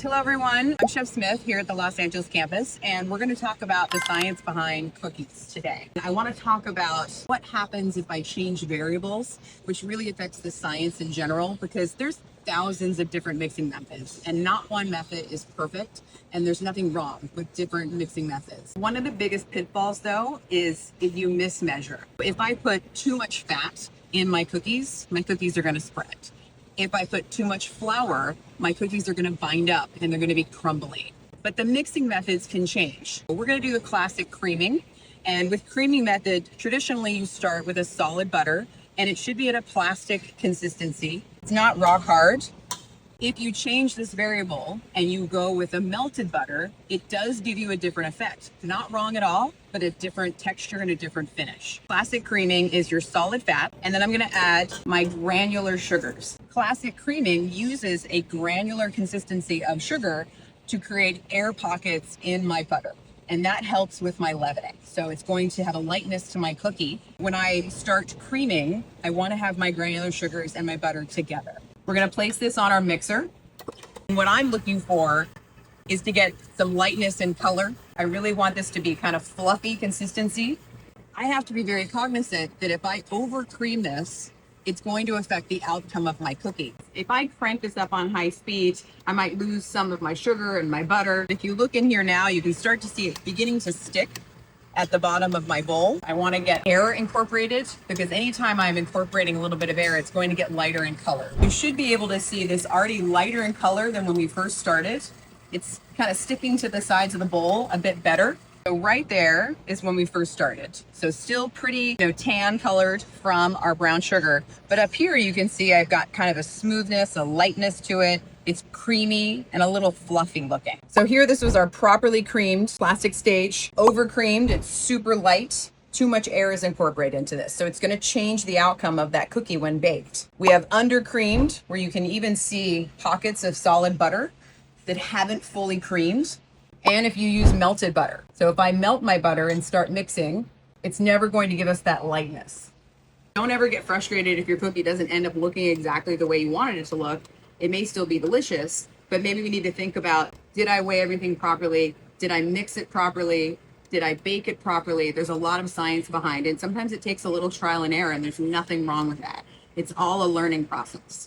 Hello everyone, I'm Chef Smith here at the Los Angeles campus, and we're going to talk about the science behind cookies today. I want to talk about what happens if I change variables, which really affects the science in general, because there's thousands of different mixing methods and not one method is perfect, and there's nothing wrong with different mixing methods. One of the biggest pitfalls though is if you mismeasure. If I put too much fat in my cookies are going to spread. If I put too much flour, my cookies are going to bind up and they're going to be crumbly. But the mixing methods can change. We're going to do the classic creaming. And with creaming method, traditionally you start with a solid butter and it should be at a plastic consistency. It's not rock hard. If you change this variable and you go with a melted butter, it does give you a different effect. Not wrong at all, but a different texture and a different finish. Classic creaming is your solid fat, and then I'm gonna add my granular sugars. Classic creaming uses a granular consistency of sugar to create air pockets in my butter, and that helps with my leavening. So it's going to have a lightness to my cookie. When I start creaming, I wanna have my granular sugars and my butter together. We're gonna place this on our mixer. And what I'm looking for is to get some lightness and color. I really want this to be kind of fluffy consistency. I have to be very cognizant that if I over cream this, it's going to affect the outcome of my cookie. If I crank this up on high speed, I might lose some of my sugar and my butter. If you look in here now, you can start to see it beginning to stick at the bottom of my bowl. I want to get air incorporated because anytime I'm incorporating a little bit of air, it's going to get lighter in color. You should be able to see this already lighter in color than when we first started. It's kind of sticking to the sides of the bowl a bit better. So right there is when we first started. So still pretty, tan colored from our brown sugar. But up here you can see I've got kind of a smoothness, a lightness to it. It's creamy and a little fluffy looking. So here, this was our properly creamed plastic stage. Over creamed, it's super light. Too much air is incorporated into this. So it's gonna change the outcome of that cookie when baked. We have under creamed, where you can even see pockets of solid butter that haven't fully creamed. And if you use melted butter. So if I melt my butter and start mixing, it's never going to give us that lightness. Don't ever get frustrated if your cookie doesn't end up looking exactly the way you wanted it to look. It may still be delicious, but maybe we need to think about, did I weigh everything properly? Did I mix it properly? Did I bake it properly? There's a lot of science behind it. Sometimes it takes a little trial and error, and there's nothing wrong with that. It's all a learning process.